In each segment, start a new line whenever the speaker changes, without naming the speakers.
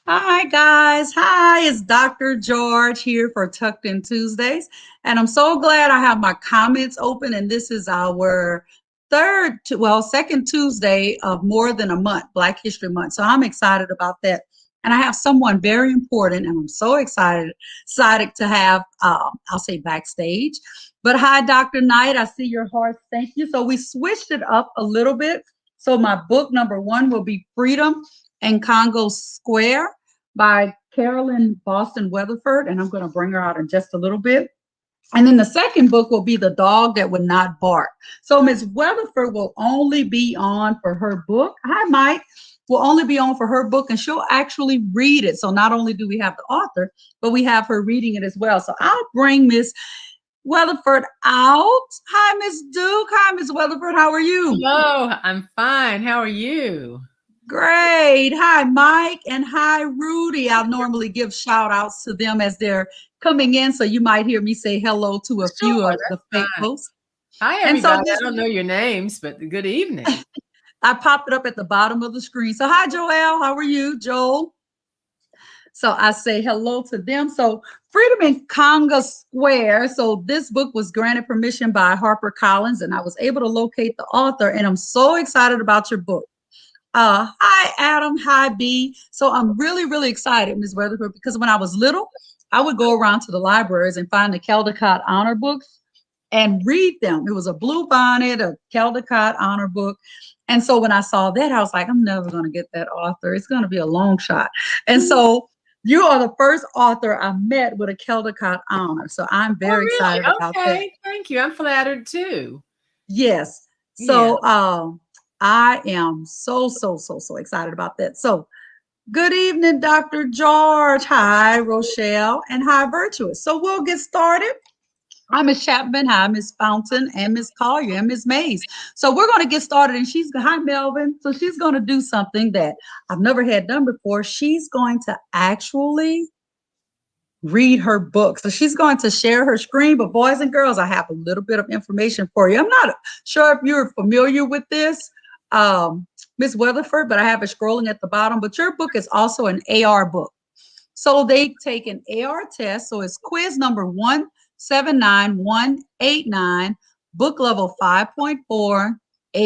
Hi, guys. Hi, it's Dr. George here for Tucked In Tuesdays. And I'm so glad I have my comments open. And this is our second Tuesday of more than a month, Black History Month. So I'm excited about that. And I have someone very important, and I'm so excited to have, I'll say backstage. But hi, Dr. Knight. I see your heart. Thank you. So we switched it up a little bit. So my book number one will be Freedom and Congo Square by Carolyn Boston Weatherford, and I'm going to bring her out in just a little bit. And then the second book will be The Dog That Would Not Bark. So Miss Weatherford will only be on for her book. Hi, Mike. Will only be on for her book, and she'll actually read it. So not only do we have the author, but we have her reading it as well. So I'll bring Miss Weatherford out. Hi, Miss Duke. Hi, Miss Weatherford. How are you?
Hello, I'm fine. How are you?
Great. Hi, Mike, and hi, Rudy. I'll normally give shout outs to them as they're coming in. So you might hear me say hello to a
Sure,
few of the
that's fine.
faithfuls.
Hi,
And so
everybody. I
this,
don't know your names, but good evening.
I popped it up at the bottom of the screen. So hi, Joelle. How are you, Joel? So I say hello to them. So Freedom in Congo Square. So this book was granted permission by HarperCollins, and I was able to locate the author. And I'm so excited about your book. Hi, Adam. Hi, B. So I'm really, really excited, Ms. Weatherford, because when I was little, I would go around to the libraries and find the Caldecott honor books and read them. It was a blue bonnet, a Caldecott honor book. And so when I saw that, I was like, I'm never going to get that author. It's going to be a long shot. And so you are the first author I met with a Caldecott honor. So I'm
Oh,
very
really?
excited about that.
Okay. Thank you. I'm flattered too.
Yes.
Yeah.
So I am so excited about that. So good evening, Dr. George. Hi, Rochelle. And hi, Virtuous. So we'll get started. I'm Miss Chapman. Hi, Miss Fountain, and Miss Collier, and Miss Mays. So we're going to get started. And hi, Melvin. So she's going to do something that I've never had done before. She's going to actually read her book. So she's going to share her screen. But boys and girls, I have a little bit of information for you. I'm not sure if you're familiar with this, Miss Weatherford, but I have it scrolling at the bottom. But your book is also an AR book. So they take an AR test. So it's quiz number 179189, book level 5.4,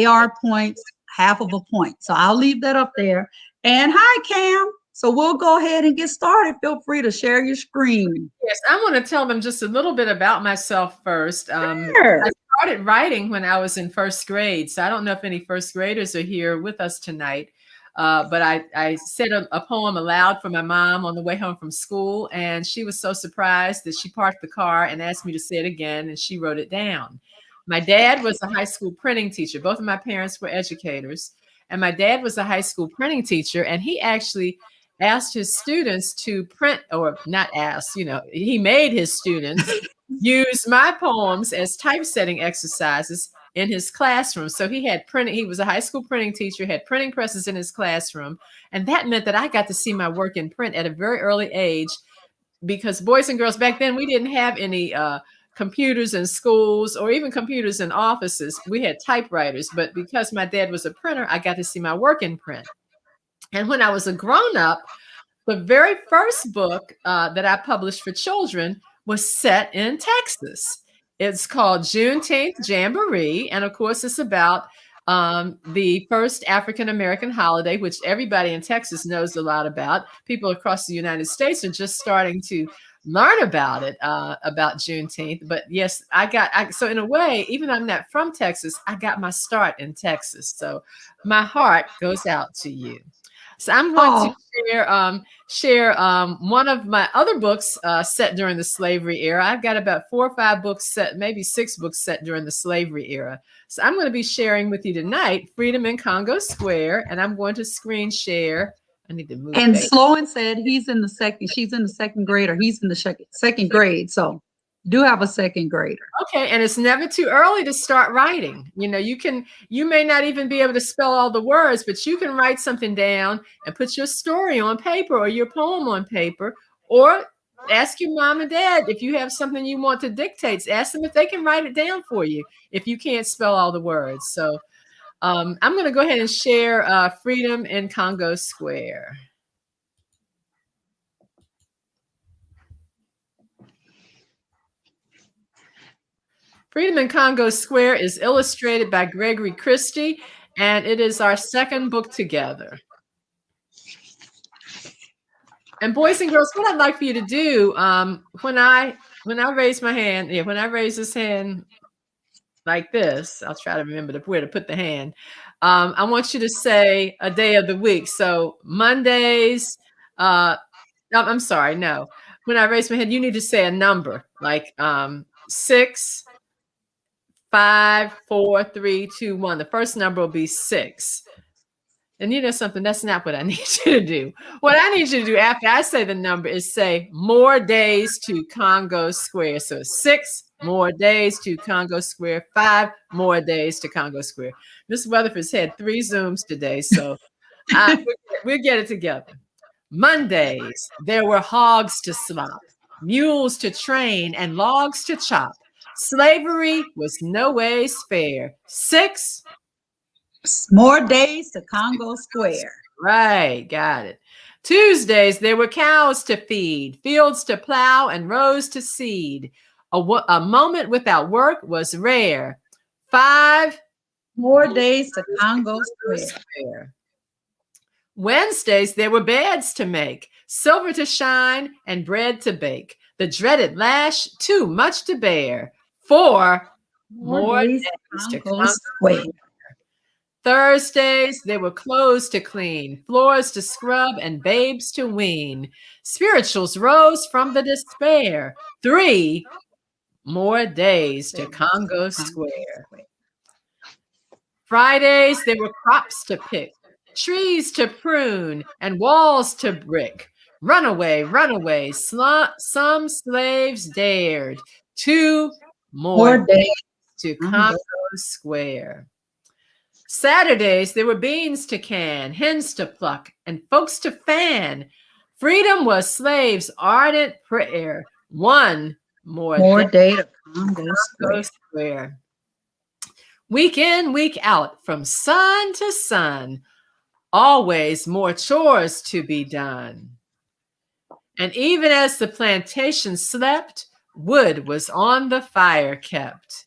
AR points, half of a point. So I'll leave that up there. And hi, Cam. So we'll go ahead and get started. Feel free to share your screen.
Yes, I want to tell them just a little bit about myself first. I
Sure.
started writing when I was in first grade, so I don't know if any first graders are here with us tonight. But I said a poem aloud for my mom on the way home from school, and she was so surprised that she parked the car and asked me to say it again, and she wrote it down. My dad was a high school printing teacher. Both of my parents were educators, and my dad was a high school printing teacher, and he actually asked his students to print, or not asked, he made his students use my poems as typesetting exercises in his classroom. So he was a high school printing teacher, had printing presses in his classroom. And that meant that I got to see my work in print at a very early age, because boys and girls back then, we didn't have any computers in schools or even computers in offices. We had typewriters, but because my dad was a printer, I got to see my work in print. And when I was a grown up, the very first book that I published for children was set in Texas. It's called Juneteenth Jamboree. And of course, it's about the first African American holiday, which everybody in Texas knows a lot about. People across the United States are just starting to learn about it, about Juneteenth. But yes, so in a way, even though I'm not from Texas, I got my start in Texas. So my heart goes out to you. So I'm going to
Oh,
share one of my other books set during the slavery era. I've got about 4 or 5 books set, maybe 6 books set during the slavery era. So I'm going to be sharing with you tonight Freedom in Congo Square, and I'm going to screen share. I need to move
and
back.
Sloan said she's in the second grade, or he's in the second grade. So do have a second grader.
Okay, and it's never too early to start writing. You may not even be able to spell all the words, but you can write something down and put your story on paper or your poem on paper, or ask your mom and dad if you have something you want to dictate. Ask them if they can write it down for you if you can't spell all the words. So I'm going to go ahead and share Freedom in Congo Square. Freedom in Congo Square is illustrated by Gregory Christie, and it is our second book together. And boys and girls, what I'd like for you to do, when I raise my hand, when I raise this hand like this, I'll try to remember where to put the hand. I want you to say a day of the week. So Mondays, I'm sorry, no. When I raise my hand, you need to say a number like 6, 5, 4, 3, 2, 1. The first number will be 6. And you know something, that's not what I need you to do. What I need you to do after I say the number is say more days to Congo Square. So 6 more days to Congo Square, 5 more days to Congo Square. Miss Weatherford's had 3 Zooms today, so we'll get it together. Mondays, there were hogs to slop, mules to train, and logs to chop. Slavery was no ways fair. 6
more days to Congo Square.
Right, got it. Tuesdays, there were cows to feed, fields to plow, and rows to seed. A moment without work was rare. 5
more days to Congo Square.
Wednesdays, there were beds to make, silver to shine, and bread to bake. The dreaded lash, too much to bear. 4 more days to Congo Square. Thursdays, there were clothes to clean, floors to scrub, and babes to wean. Spirituals rose from the despair. 3 more days to Congo Square. Fridays, there were crops to pick, trees to prune, and walls to brick. Runaway, runaway, some slaves dared. 2 more days to Congo Square. Saturdays, there were beans to can, hens to pluck, and folks to fan. Freedom was slaves' ardent prayer. 1 more day to Congo Square. Week in, week out, from sun to sun, always more chores to be done. And even as the plantation slept, wood was on the fire kept.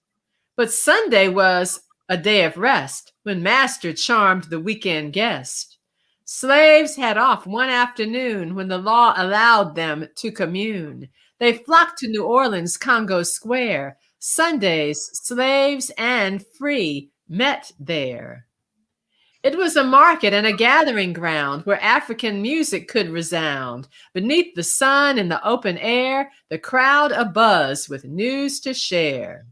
But Sunday was a day of rest when master charmed the weekend guest. Slaves had off one afternoon when the law allowed them to commune. They flocked to New Orleans, Congo Square. Sundays, slaves and free met there. It was a market and a gathering ground where African music could resound. Beneath the sun in the open air, the crowd abuzz with news to share.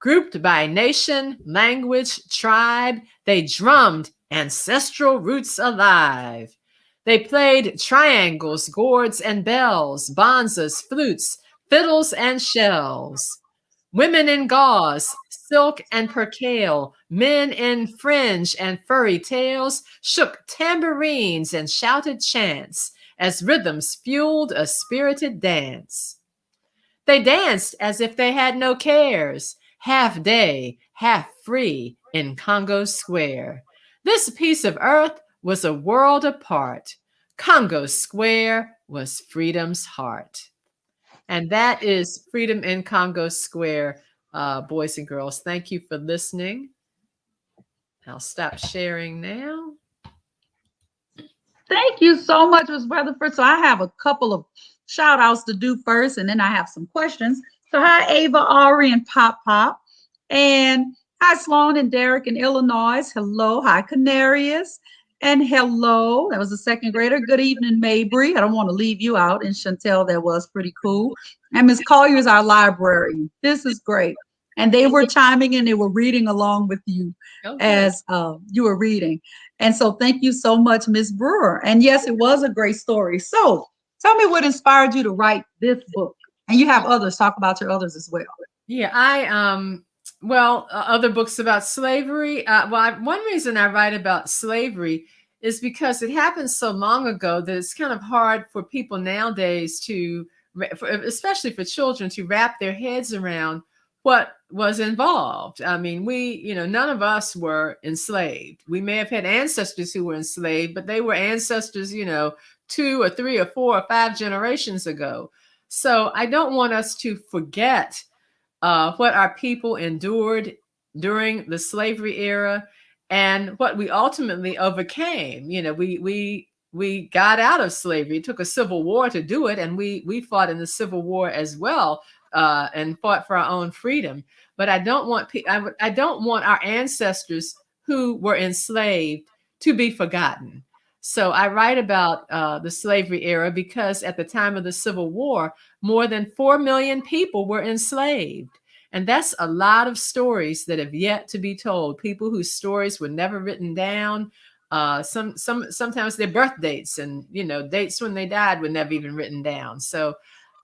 Grouped by nation, language, tribe, they drummed ancestral roots alive. They played triangles, gourds, and bells, bonzas, flutes, fiddles, and shells. Women in gauze, silk, and percale, men in fringe and furry tails shook tambourines and shouted chants as rhythms fueled a spirited dance. They danced as if they had no cares, half day, half free in Congo Square. This piece of earth was a world apart. Congo Square was freedom's heart. And that is Freedom in Congo Square, boys and girls. Thank you for listening. I'll stop sharing now.
Thank you so much, Ms. Weatherford. So I have a couple of shout outs to do first, and then I have some questions. So hi, Ava, Ari, and Pop Pop. And hi, Sloan and Derek in Illinois. Hello. Hi, Canarius. And hello. That was a second grader. Good evening, Mabry. I don't want to leave you out. And Chantel, that was pretty cool. And Ms. Collier is our librarian. This is great. And they were chiming in. They were reading along with you as you were reading. And so thank you so much, Ms. Brewer. And yes, it was a great story. So tell me what inspired you to write this book. And you have others. Talk about your others as well.
Yeah, other books about slavery. One reason I write about slavery is because it happened so long ago that it's kind of hard for people nowadays especially for children, to wrap their heads around what was involved. I mean, none of us were enslaved. We may have had ancestors who were enslaved, but they were ancestors, 2 or 3 or 4 or 5 generations ago. So I don't want us to forget what our people endured during the slavery era, and what we ultimately overcame. You know, we got out of slavery. It took a civil war to do it, and we fought in the Civil War as well, and fought for our own freedom. But I don't want I don't want our ancestors who were enslaved to be forgotten. So I write about the slavery era because at the time of the Civil War, more than 4 million people were enslaved. And that's a lot of stories that have yet to be told. People whose stories were never written down. Sometimes their birth dates and, you know, dates when they died were never even written down. So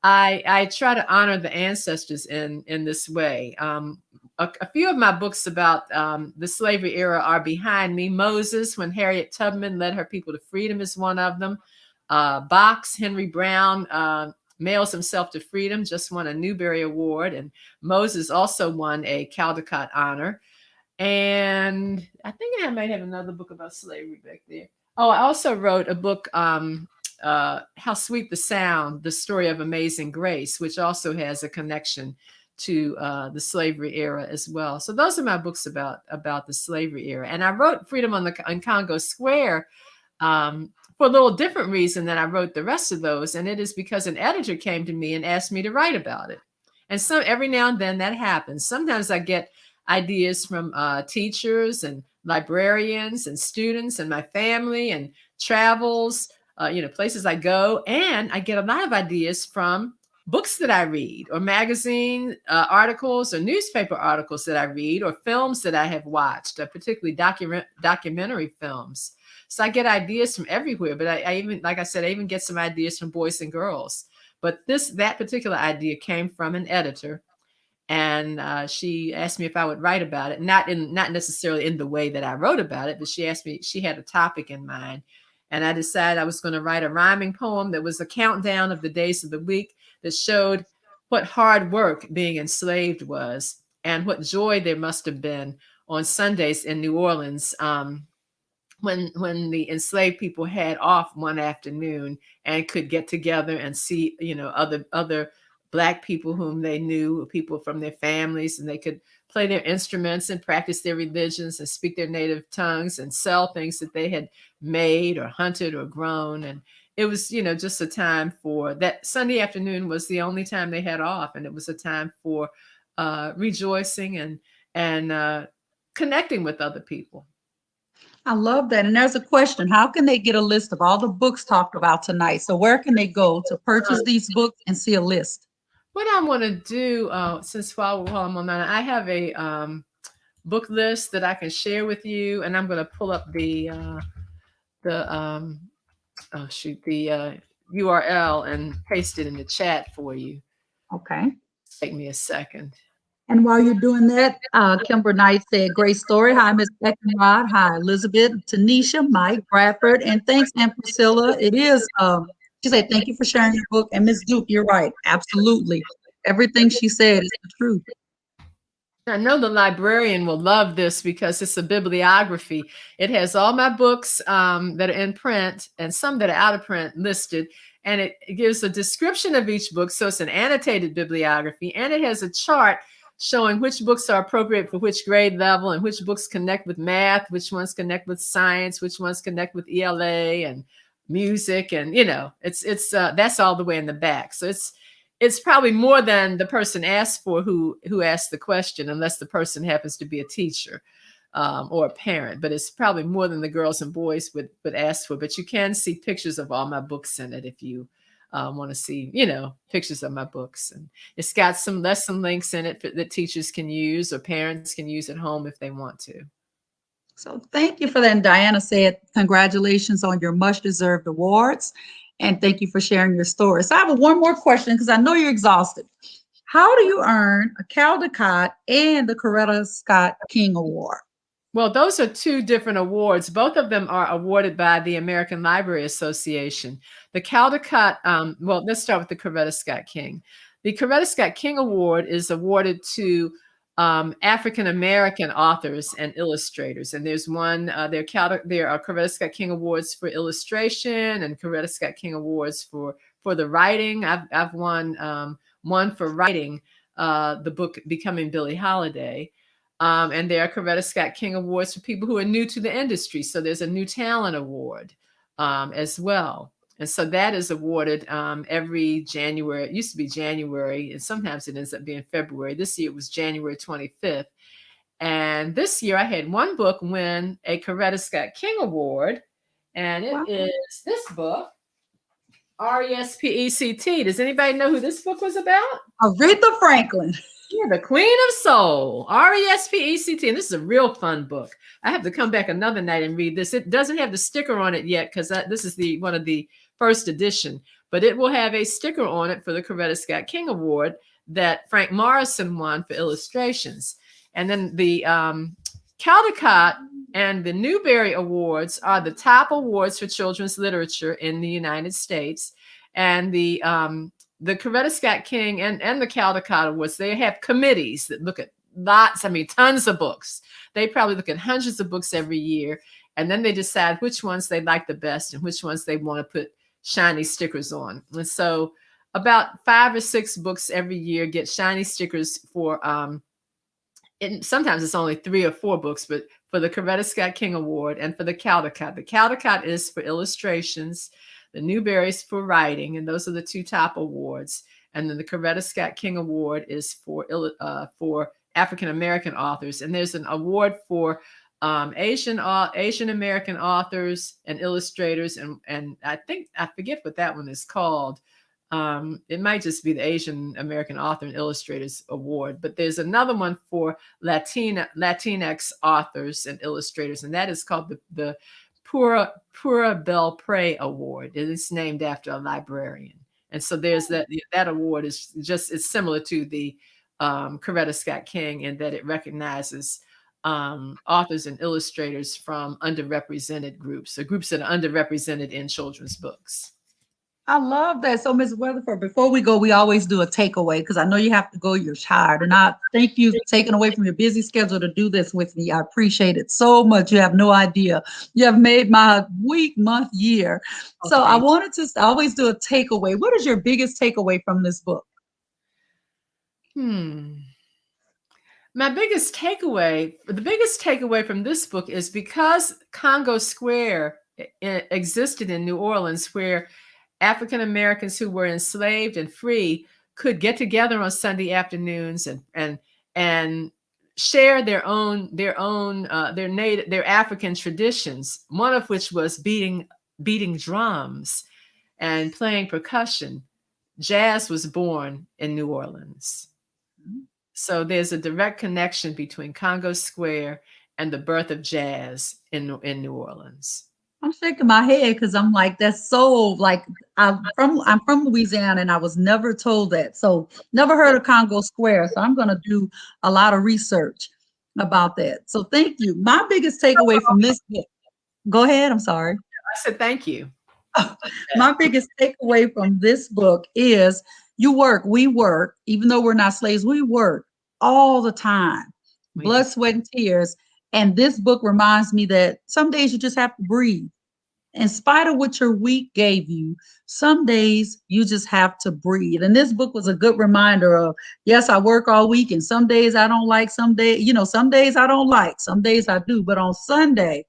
I try to honor the ancestors in this way. A few of my books about the slavery era are behind me. Moses, when Harriet Tubman led her people to freedom, is one of them. Box, Henry Brown, mails himself to freedom, just won a Newbery Award. And Moses also won a Caldecott honor. And I think I might have another book about slavery back there. Oh, I also wrote a book, How Sweet the Sound, the story of Amazing Grace, which also has a connection to the slavery era as well. So those are my books about the slavery era. And I wrote Freedom on Congo Square for a little different reason than I wrote the rest of those. And it is because an editor came to me and asked me to write about it. And so every now and then that happens. Sometimes I get ideas from teachers and librarians and students and my family and travels, places I go. And I get a lot of ideas from books that I read, or magazine articles, or newspaper articles that I read, or films that I have watched, particularly documentary films. So I get ideas from everywhere, but I even, like I said, I even get some ideas from boys and girls. But that particular idea came from an editor, and she asked me if I would write about it. Not necessarily in the way that I wrote about it, but she asked me, she had a topic in mind. And I decided I was going to write a rhyming poem that was a countdown of the days of the week that showed what hard work being enslaved was, and what joy there must have been on Sundays in New Orleans, when the enslaved people had off one afternoon and could get together and see, other Black people whom they knew, people from their families, and they could play their instruments and practice their religions and speak their native tongues and sell things that they had made or hunted or grown. And it was, just a time for that. Sunday afternoon was the only time they had off, and it was a time for rejoicing and connecting with other people.
I love that. And there's a question: how can they get a list of all the books talked about tonight? So where can they go to purchase these books and see a list?
What I want to do, since while I'm on that, I have a book list that I can share with you, and I'm going to pull up the URL and paste it in the chat for you.
Okay.
Take me a second.
And while you're doing that, Kimber Knight said, great story. Hi, Miss Eckenrod. Hi, Elizabeth, Tanisha, Mike, Bradford, and thanks, Aunt Priscilla. It is, she said, thank you for sharing your book. And Miss Duke, you're right. Absolutely. Everything she said is the truth.
I know the librarian will love this because it's a bibliography. It has all my books that are in print and some that are out of print listed. And it gives a description of each book. So it's an annotated bibliography. And it has a chart showing which books are appropriate for which grade level, and which books connect with math, which ones connect with science, which ones connect with ELA and music. And, it's that's all the way in the back. So it's probably more than the person asked for who asked the question, unless the person happens to be a teacher or a parent. But it's probably more than the girls and boys would ask for. But you can see pictures of all my books in it if you want to see, pictures of my books. And it's got some lesson links in it that teachers can use or parents can use at home if they want to.
So thank you for that. And Diana said, congratulations on your much deserved awards. And thank you for sharing your story. So I have one more question, because I know you're exhausted. How do you earn a Caldecott and the Coretta Scott King Award?
Well, those are two different awards. Both of them are awarded by the American Library Association. The Caldecott, let's start with the Coretta Scott King. The Coretta Scott King Award is awarded to African-American authors and illustrators. And there's one, there are Coretta Scott King Awards for illustration and Coretta Scott King Awards for the writing. I've won one for writing the book Becoming Billie Holiday. And there are Coretta Scott King Awards for people who are new to the industry. So there's a New Talent Award as well. And so that is awarded every January. It used to be January, and sometimes it ends up being February. This year it was January 25th. And this year I had one book win a Coretta Scott King Award, and it is this book, Respect. Does anybody know who this book was about?
Aretha Franklin.
Yeah, the Queen of Soul, Respect. And this is a real fun book. I have to come back another night and read this. It doesn't have the sticker on it yet because this is one of the first edition, but it will have a sticker on it for the Coretta Scott King Award that Frank Morrison won for illustrations. And then the Caldecott and the Newbery Awards are the top awards for children's literature in the United States. And the Coretta Scott King and the Caldecott Awards, they have committees that look at tons of books. They probably look at hundreds of books every year. And then they decide which ones they like the best and which ones they want to put shiny stickers on. And so about 5 or 6 books every year get shiny stickers for, sometimes it's only 3 or 4 books, but for the Coretta Scott King Award and for the Caldecott. The Caldecott is for illustrations, the Newbery's for writing, and those are the 2 top awards. And then the Coretta Scott King Award is for African American authors, and there's an award for Asian American authors and illustrators, and I forget what that one is called. It might just be the Asian American Author and Illustrators Award, but there's another one for Latinx authors and illustrators, and that is called the Pura Bel Pre Award. It is named after a librarian. And so there's that award it's similar to the Coretta Scott King in that it recognizes authors and illustrators from underrepresented groups, or groups that are underrepresented in children's books.
I love that. So, Ms. Weatherford, before we go, we always do a takeaway because I know you have to go, you're tired. And I thank you for taking away from your busy schedule to do this with me. I appreciate it so much. You have no idea. You have made my week, month, year. Okay. So I wanted to always do a takeaway. What is your biggest takeaway from this book?
My biggest takeaway, the biggest takeaway from this book is because Congo Square existed in New Orleans, where African Americans who were enslaved and free could get together on Sunday afternoons and share their African traditions. One of which was beating drums and playing percussion. Jazz was born in New Orleans. So there's a direct connection between Congo Square and the birth of jazz in New Orleans.
I'm shaking my head because I'm like, that's so like, I'm from Louisiana and I was never told that. So never heard of Congo Square. So I'm going to do a lot of research about that. So thank you. My biggest takeaway from this book, go ahead. I'm sorry.
I said, thank you.
My biggest takeaway from this book is we work, even though we're not slaves, we work all the time, blood, sweat, and tears. And this book reminds me that some days you just have to breathe. In spite of what your week gave you, some days you just have to breathe. And this book was a good reminder of, yes, I work all week and some days I don't like, some days I don't like, some days I do. But on Sunday,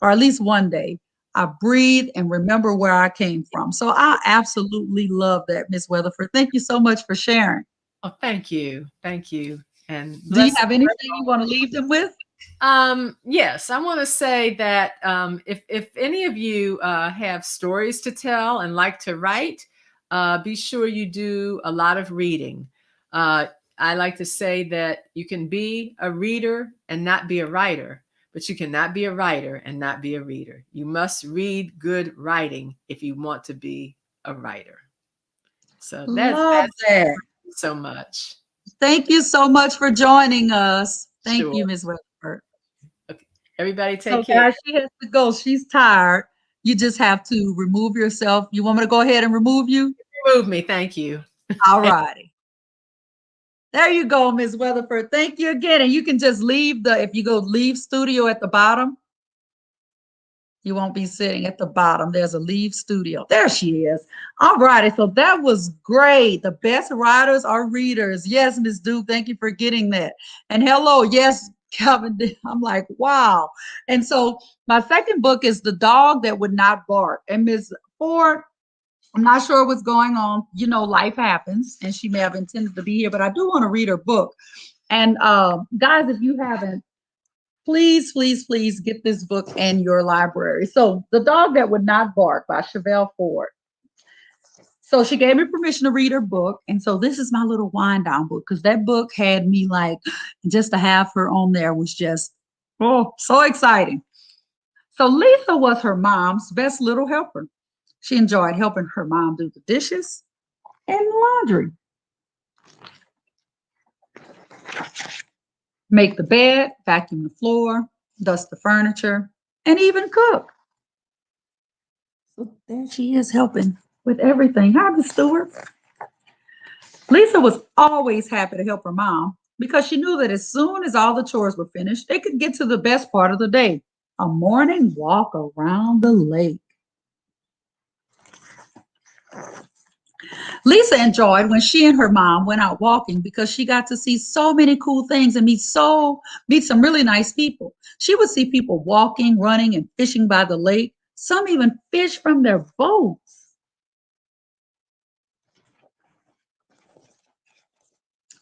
or at least one day, I breathe and remember where I came from. So I absolutely love that, Ms. Weatherford. Thank you so much for sharing.
Oh, thank you. Thank you. And
do you have anything you want to leave them with?
Yes, I want to say that if any of you have stories to tell and like to write, be sure you do a lot of reading. I like to say that you can be a reader and not be a writer, but you cannot be a writer and not be a reader. You must read good writing if you want to be a writer. So that's
that.
Thank you so much.
Thank you so much for joining us. Thank you, Ms. Weatherford.
Okay. Everybody take care.
Guys, she has to go. She's tired. You just have to remove yourself. You want me to go ahead and remove you?
Remove me. Thank you.
All righty. There you go, Ms. Weatherford. Thank you again. And you can just leave if you go leave studio at the bottom. You won't be sitting at the bottom. There's a leave studio. There she is. All righty. So that was great. The best writers are readers. Yes, Miss Duke. Thank you for getting that. And hello. Yes, Calvin. I'm like, wow. And so my second book is The Dog That Would Not Bark. And Miss Ford, I'm not sure what's going on. You know, life happens, and she may have intended to be here, but I do want to read her book. And guys, if you haven't, please, please, please get this book in your library. So, The Dog That Would Not Bark by Shevelle Ford. So she gave me permission to read her book. And so this is my little wind down book because that book had me like, just to have her on there was just, oh, so exciting. So Lisa was her mom's best little helper. She enjoyed helping her mom do the dishes and laundry, make the bed, vacuum the floor, dust the furniture, and even cook. So there she is helping with everything. Hi, Miss Stewart. Lisa was always happy to help her mom because she knew that as soon as all the chores were finished, they could get to the best part of the day, a morning walk around the lake. Lisa enjoyed when she and her mom went out walking because she got to see so many cool things and meet some really nice people. She would see people walking, running, and fishing by the lake. Some even fish from their boats.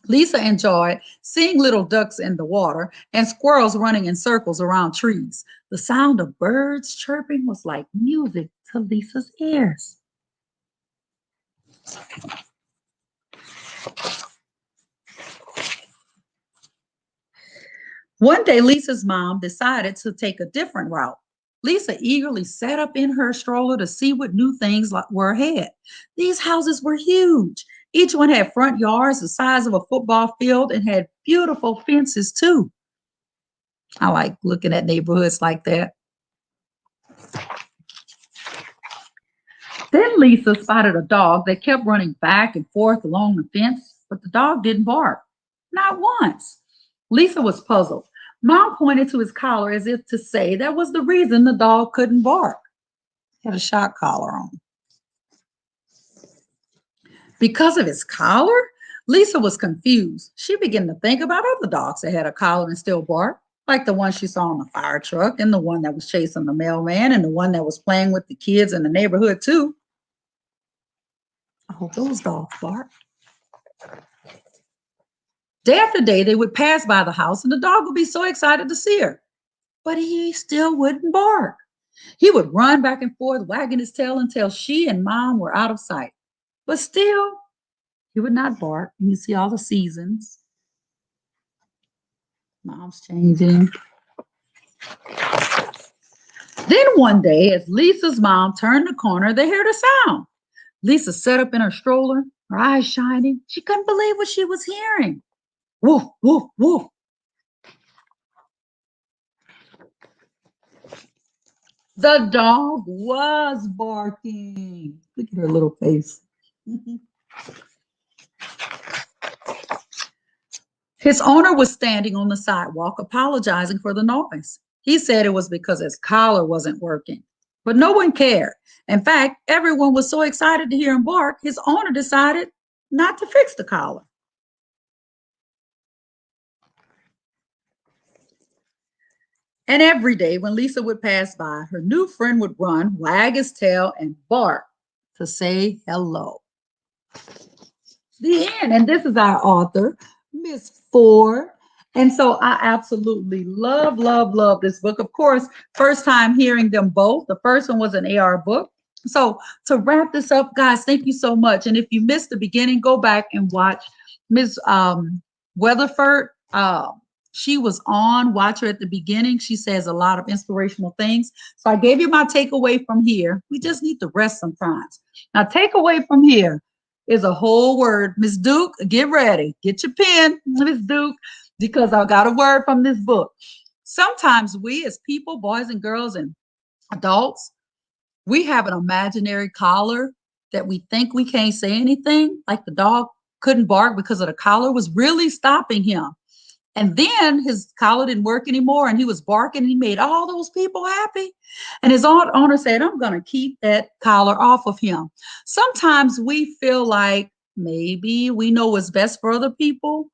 Lisa enjoyed seeing little ducks in the water and squirrels running in circles around trees. The sound of birds chirping was like music to Lisa's ears. One day, Lisa's mom decided to take a different route. Lisa eagerly sat up in her stroller to see what new things were ahead. These houses were huge. Each one had front yards the size of a football field and had beautiful fences, too. I like looking at neighborhoods like that. Then Lisa spotted a dog that kept running back and forth along the fence, but the dog didn't bark. Not once. Lisa was puzzled. Mom pointed to his collar as if to say that was the reason the dog couldn't bark. He had a shock collar on. Because of his collar, Lisa was confused. She began to think about other dogs that had a collar and still bark, like the one she saw in the fire truck and the one that was chasing the mailman and the one that was playing with the kids in the neighborhood, too. Oh, those dogs bark. Day after day, they would pass by the house and the dog would be so excited to see her, but he still wouldn't bark. He would run back and forth, wagging his tail until she and Mom were out of sight. But still, he would not bark. And you see all the seasons. Mom's changing. Then one day, as Lisa's mom turned the corner, they heard a sound. Lisa sat up in her stroller, her eyes shining. She couldn't believe what she was hearing. Woof, woof, woof. The dog was barking. Look at her little face. His owner was standing on the sidewalk apologizing for the noise. He said it was because his collar wasn't working, but no one cared. In fact, everyone was so excited to hear him bark, his owner decided not to fix the collar. And every day when Lisa would pass by, her new friend would run, wag his tail, and bark to say hello. The end. And this is our author, Miss Ford. And so I absolutely love, love, love this book. Of course, first time hearing them both. The first one was an AR book. So to wrap this up, guys, thank you so much. And if you missed the beginning, go back and watch Miss Weatherford. She was on, watch her at the beginning. She says a lot of inspirational things. So I gave you my takeaway from here. We just need to rest sometimes. Now, takeaway from here is a whole word. Miss Duke, get ready. Get your pen, Miss Duke, because I got a word from this book. Sometimes we as people, boys and girls and adults, we have an imaginary collar that we think we can't say anything, like the dog couldn't bark because of the collar was really stopping him. And then his collar didn't work anymore and he was barking and he made all those people happy. And his owner said, I'm going to keep that collar off of him. Sometimes we feel like maybe we know what's best for other people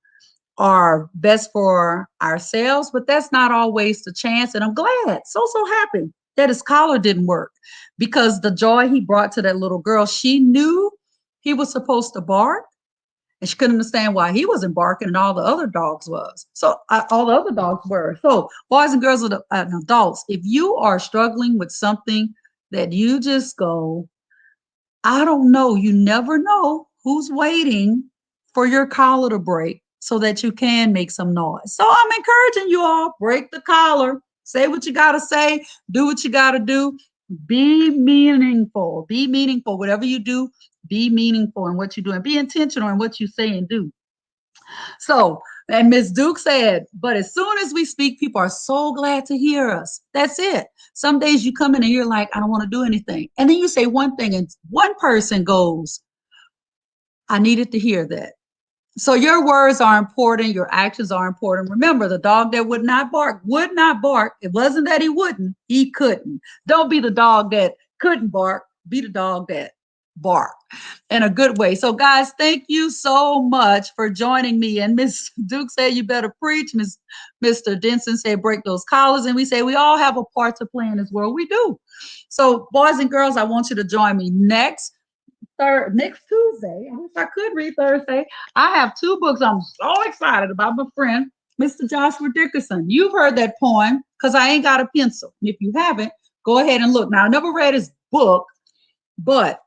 or best for ourselves, but that's not always the chance. And I'm glad, so happy that his collar didn't work because the joy he brought to that little girl, she knew he was supposed to bark. And she couldn't understand why he wasn't barking and all the other dogs was. So all the other dogs were. So boys and girls and adults, if you are struggling with something that you just go, I don't know, you never know who's waiting for your collar to break so that you can make some noise. So I'm encouraging you all, break the collar, say what you got to say, do what you got to do, be meaningful, whatever you do, be meaningful in what you do and be intentional in what you say and do. So, and Miss Duke said, but as soon as we speak, people are so glad to hear us. That's it. Some days you come in and you're like, I don't want to do anything. And then you say one thing and one person goes, I needed to hear that. So your words are important. Your actions are important. Remember, the dog that would not bark. It wasn't that he wouldn't, he couldn't. Don't be the dog that couldn't bark. Be the dog that bark in a good way. So guys, thank you so much for joining me. And Miss Duke said, you better preach. Mr. Denson said, break those collars. And we say, we all have a part to play in this world. We do. So boys and girls, I want you to join me next Tuesday. I wish I could read Thursday. I have two books I'm so excited about. My friend, Mr. Joshua Dickerson. You've heard that poem, Because I Ain't Got a Pencil. And if you haven't, go ahead and look. Now, I never read his book, but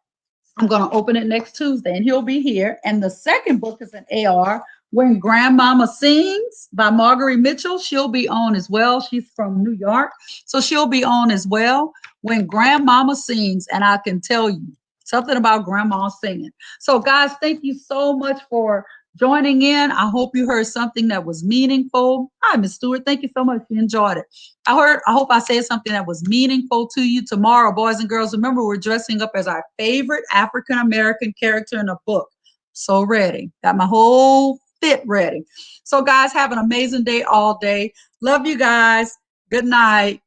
I'm going to open it next Tuesday, and he'll be here. And the second book is an AR, When Grandmama Sings by Marguerite Mitchell. She'll be on as well. She's from New York, so she'll be on as well. When Grandmama Sings, and I can tell you something about grandma singing. So guys, thank you so much for joining in. I hope you heard something that was meaningful. Hi, Miss Stewart. Thank you so much. You enjoyed it. I hope I said something that was meaningful to you. Tomorrow, boys and girls, remember, we're dressing up as our favorite African-American character in a book. So ready. Got my whole fit ready. So guys, have an amazing day all day. Love you guys. Good night.